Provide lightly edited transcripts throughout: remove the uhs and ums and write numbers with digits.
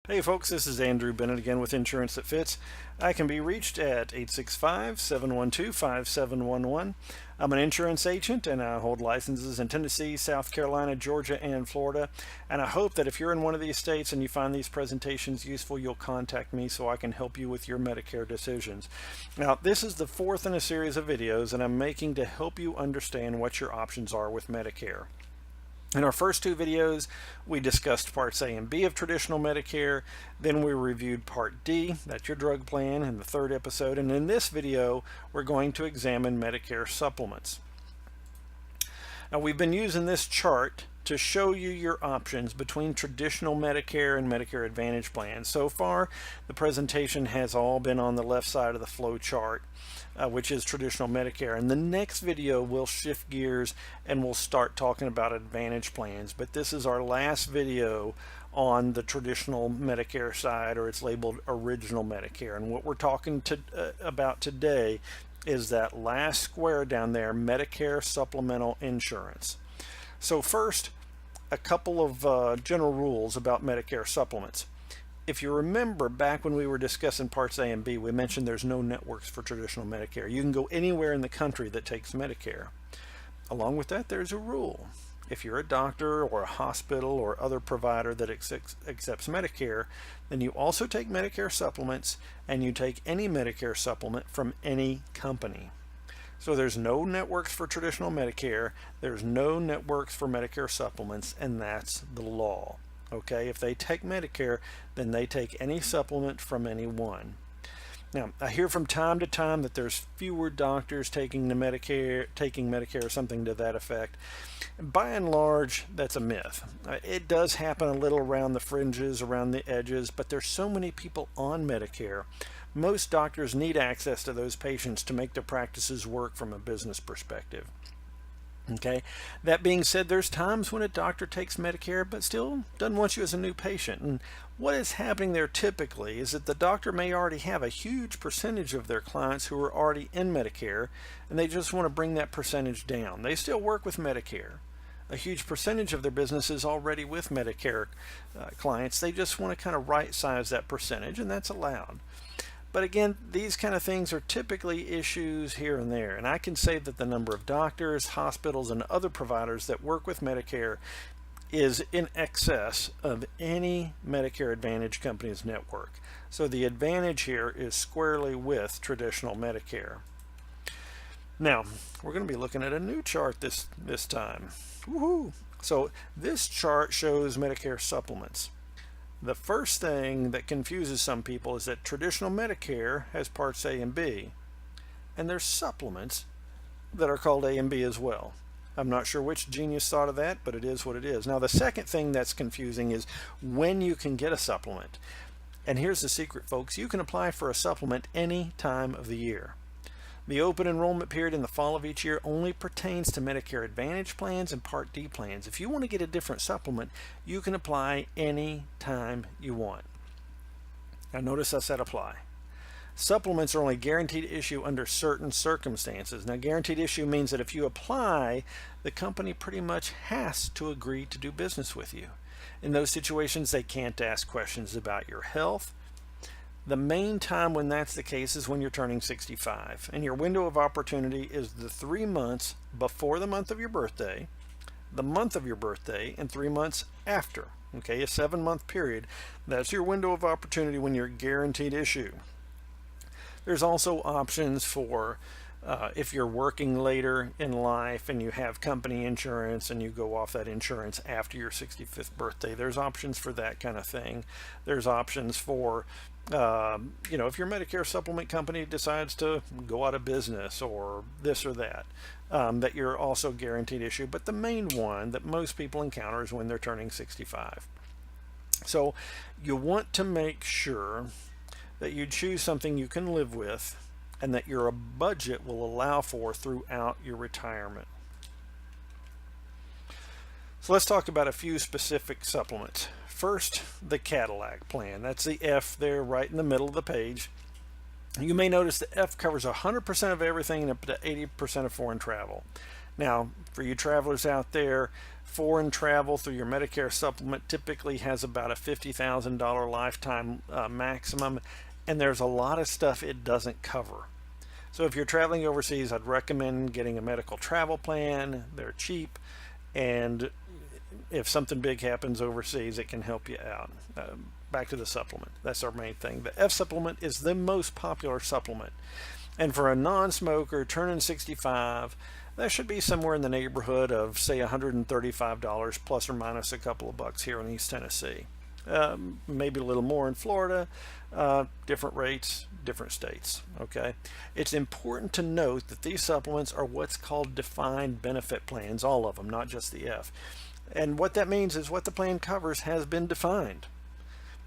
Hey folks, this is Andrew Bennett again with Insurance That Fits. I can be reached at 865-712-5711. I'm an insurance agent and I hold licenses in Tennessee, South Carolina, Georgia, and Florida. And I hope that if you're in one of these states and you find these presentations useful, you'll contact me so I can help you with your Medicare decisions. Now, this is the fourth in a series of videos and I'm making to help you understand what your options are with Medicare. In our first two videos, we discussed Parts A and B of traditional Medicare. Then we reviewed Part D, that's your drug plan, in the third episode. And in this video, we're going to examine Medicare Supplements. Now, we've been using this chart to show you your options between traditional Medicare and Medicare Advantage plans. So far, the presentation has all been on the left side of the flow chart, which is traditional Medicare. In the next video, we'll shift gears and we'll start talking about Advantage plans. But this is our last video on the traditional Medicare side, or it's labeled Original Medicare. And what we're talking about today is that last square down there, Medicare Supplemental Insurance. So first, a couple of general rules about Medicare supplements. If you remember back when we were discussing Parts A and B, we mentioned there's no networks for traditional Medicare. You can go anywhere in the country that takes Medicare. Along with that, there's a rule. If you're a doctor or a hospital or other provider that accepts Medicare, then you also take Medicare supplements and you take any Medicare supplement from any company. So there's no networks for traditional Medicare, there's no networks for Medicare supplements, and that's the law. Okay, if they take Medicare, then they take any supplement from anyone. Now, I hear from time to time that there's fewer doctors taking Medicare, something to that effect. By and large, that's a myth. It does happen a little around the fringes, around the edges, but there's so many people on Medicare. Most doctors need access to those patients to make their practices work from a business perspective. Okay, that being said, there's times when a doctor takes Medicare but still doesn't want you as a new patient. And what is happening there typically is that the doctor may already have a huge percentage of their clients who are already in Medicare, and they just want to bring that percentage down. They still work with Medicare. A huge percentage of their business is already with Medicare clients. They just want to kind of right size that percentage, and that's allowed. But again, these kind of things are typically issues here and there. And I can say that the number of doctors, hospitals, and other providers that work with Medicare is in excess of any Medicare Advantage company's network. So the advantage here is squarely with traditional Medicare. Now, we're going to be looking at a new chart this time. Woohoo! So this chart shows Medicare supplements. The first thing that confuses some people is that traditional Medicare has Parts A and B, and there's supplements that are called A and B as well. I'm not sure which genius thought of that, but it is what it is. Now, the second thing that's confusing is when you can get a supplement. And here's the secret, folks. You can apply for a supplement any time of the year. The open enrollment period in the fall of each year only pertains to Medicare Advantage plans and Part D plans. If you want to get a different supplement, you can apply any time you want. Now notice I said apply. Supplements are only guaranteed to issue under certain circumstances. Now, guaranteed issue means that if you apply, the company pretty much has to agree to do business with you. In those situations, they can't ask questions about your health. The main time when that's the case is when you're turning 65, and your window of opportunity is the 3 months before the month of your birthday, the month of your birthday, and 3 months after. Okay, a 7-month period. That's your window of opportunity when you're guaranteed issue. There's also options for if you're working later in life and you have company insurance and you go off that insurance after your 65th birthday. There's options for that kind of thing. There's options for if your Medicare supplement company decides to go out of business or this or that, that you're also guaranteed issue. But the main one that most people encounter is when they're turning 65. So you want to make sure that you choose something you can live with and that your budget will allow for throughout your retirement. So let's talk about a few specific supplements. First, the Cadillac plan. That's the F there right in the middle of the page. You may notice the F covers 100% of everything and up to 80% of foreign travel. Now, for you travelers out there, Foreign travel through your Medicare supplement typically has about a $50,000 lifetime maximum, and there's a lot of stuff it doesn't cover. So if you're traveling overseas, I'd recommend getting a medical travel plan. They're cheap, and if something big happens overseas, it can help you out. Back to the supplement. That's our main thing. The F supplement is the most popular supplement. And for a non-smoker turning 65, that should be somewhere in the neighborhood of, say, $135 plus or minus a couple of bucks here in East Tennessee. Maybe a little more in Florida. Different rates, different states. Okay. It's important to note that these supplements are what's called defined benefit plans, all of them, not just the F. And what that means is what the plan covers has been defined.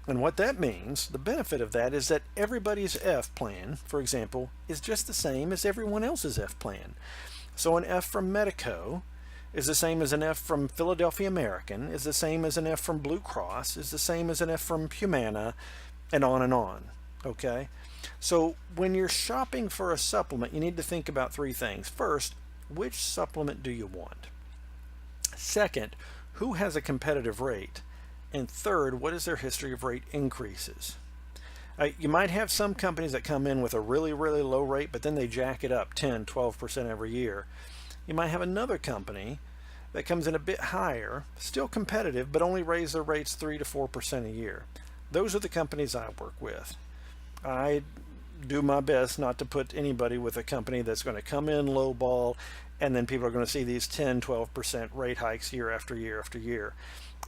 And what that means, the benefit of that, is that everybody's F plan, for example, is just the same as everyone else's F plan. So an F from Medico is the same as an F from Philadelphia American, is the same as an F from Blue Cross, is the same as an F from Humana, and on and on. Okay? So when you're shopping for a supplement, you need to think about three things. First, which supplement do you want? Second, who has a competitive rate? And third, what is their history of rate increases? You might have some companies that come in with a really, really low rate, but then they jack it up 10, 12% every year. You might have another company that comes in a bit higher, still competitive, but only raise their rates 3 to 4% a year. Those are the companies I work with. I do my best not to put anybody with a company that's going to come in low ball, and then people are going to see these 10, 12% rate hikes year after year after year.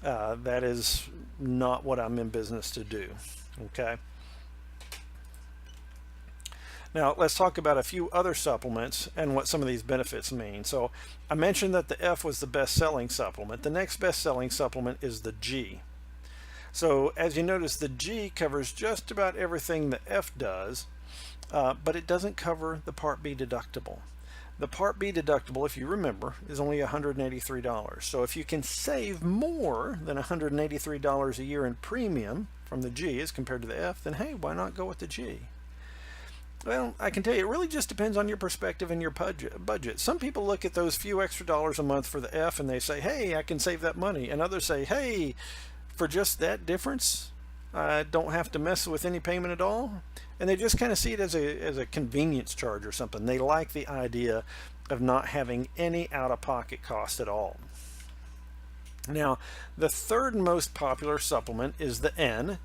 That is not what I'm in business to do. Okay. Now let's talk about a few other supplements and what some of these benefits mean. So I mentioned that the F was the best-selling supplement. The next best-selling supplement is the G. So as you notice, the G covers just about everything the F does, but it doesn't cover the Part B deductible. The Part B deductible, if you remember, is only $183. So if you can save more than $183 a year in premium from the G as compared to the F, then hey, why not go with the G? Well, I can tell you, it really just depends on your perspective and your budget. Some people look at those few extra dollars a month for the F and they say, hey, I can save that money. And others say, hey, for just that difference, I don't have to mess with any payment at all. And they just kind of see it as a convenience charge or something. They like the idea of not having any out-of-pocket cost at all. Now, the third most popular supplement is the N,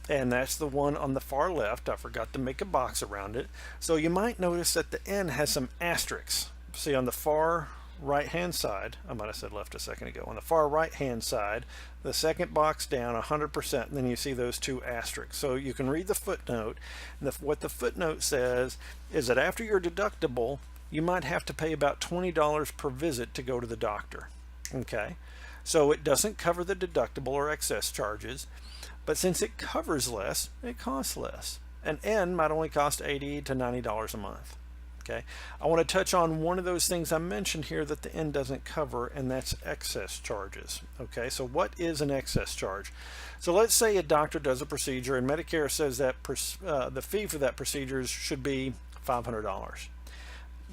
and that's the one on the far left. I forgot to make a box around it. So you might notice that the N has some asterisks. See, on the far right-hand side, I might have said left a second ago, on the far right-hand side, the second box down, 100%, and then you see those two asterisks. So you can read the footnote, and what the footnote says is that after your deductible, you might have to pay about $20 per visit to go to the doctor. Okay, so it doesn't cover the deductible or excess charges, but since it covers less, it costs less. An N might only cost $80 to $90 a month. Okay, I want to touch on one of those things I mentioned here that the N doesn't cover, and that's excess charges. Okay, so what is an excess charge? So let's say a doctor does a procedure and Medicare says that the fee for that procedure should be $500.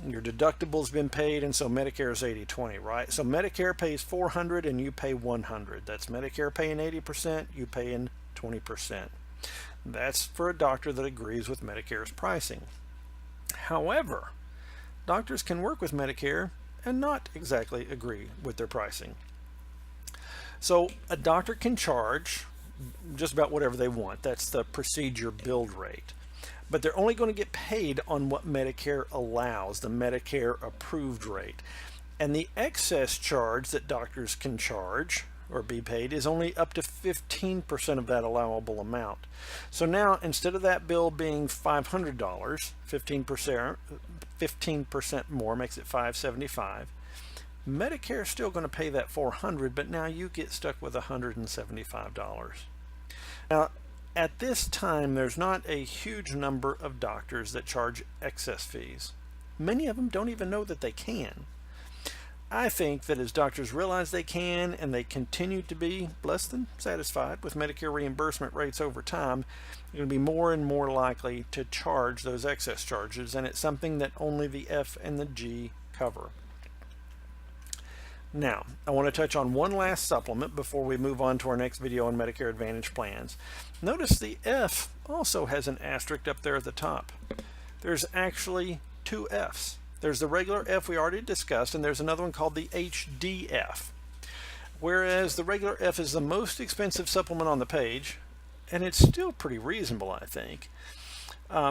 Your deductible's been paid, and so Medicare is 80-20, right? So Medicare pays $400 and you pay $100. That's Medicare paying 80%, you paying 20%. That's for a doctor that agrees with Medicare's pricing. However, doctors can work with Medicare and not exactly agree with their pricing. So a doctor can charge just about whatever they want. That's the procedure billed rate. But they're only going to get paid on what Medicare allows, the Medicare approved rate. And the excess charge that doctors can charge or be paid is only up to 15% of that allowable amount. So now, instead of that bill being $500, 15% more makes it $575. Medicare is still going to pay that $400, but now you get stuck with $175. Now, at this time, there's not a huge number of doctors that charge excess fees. Many of them don't even know that they can. I think that as doctors realize they can and they continue to be less than satisfied with Medicare reimbursement rates over time, they're going to be more and more likely to charge those excess charges, and it's something that only the F and the G cover. Now, I want to touch on one last supplement before we move on to our next video on Medicare Advantage plans. Notice the F also has an asterisk up there at the top. There's actually two Fs. There's the regular F we already discussed, and there's another one called the HDF. Whereas the regular F is the most expensive supplement on the page, and it's still pretty reasonable, I think,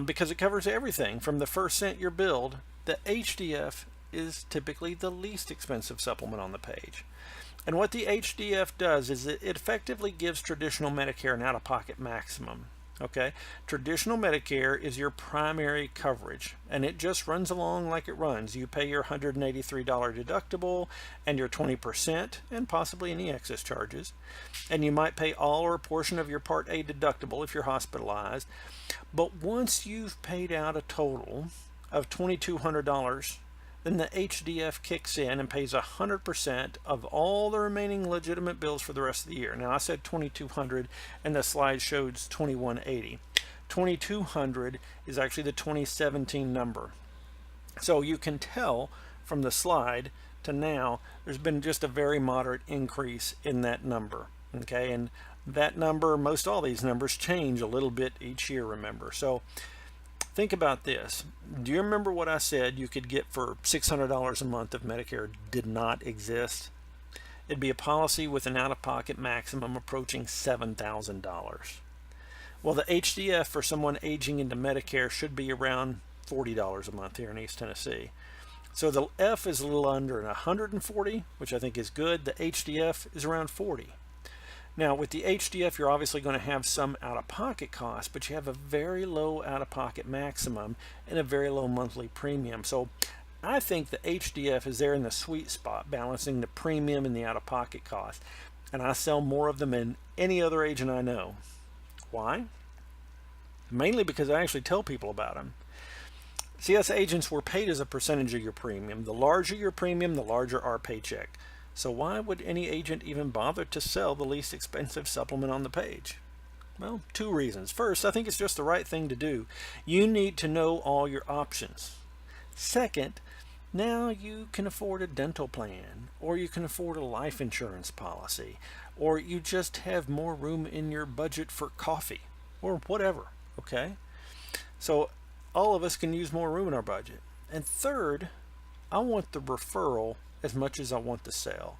because it covers everything from the first cent you're billed. The HDF is typically the least expensive supplement on the page. And what the HDF does is it effectively gives traditional Medicare an out-of-pocket maximum. Okay, traditional Medicare is your primary coverage, and it just runs along like it runs. You pay your $183 deductible and your 20% and possibly any excess charges, and you might pay all or a portion of your Part A deductible if you're hospitalized. But once you've paid out a total of $2,200, then the HDF kicks in and pays 100% of all the remaining legitimate bills for the rest of the year. Now, I said $2,200 and the slide showed $2,180. $2,200 is actually the 2017 number. So you can tell from the slide to now there's been just a very moderate increase in that number. Okay, and that number, most all these numbers change a little bit each year, remember. So think about this. Do you remember what I said you could get for $600 a month if Medicare did not exist? It'd be a policy with an out-of-pocket maximum approaching $7,000. Well, the HDF for someone aging into Medicare should be around $40 a month here in East Tennessee. So the F is a little under 140, which I think is good. The HDF is around 40. Now, with the HDF, you're obviously going to have some out-of-pocket costs, but you have a very low out-of-pocket maximum and a very low monthly premium. So I think the HDF is there in the sweet spot, balancing the premium and the out-of-pocket cost. And I sell more of them than any other agent I know. Why? Mainly because I actually tell people about them. See, us agents were paid as a percentage of your premium. The larger your premium, the larger our paycheck. So why would any agent even bother to sell the least expensive supplement on the page? Well, two reasons. First, I think it's just the right thing to do. You need to know all your options. Second, now you can afford a dental plan, or you can afford a life insurance policy, or you just have more room in your budget for coffee, or whatever, okay? So all of us can use more room in our budget. And third, I want the referral as much as I want the sale.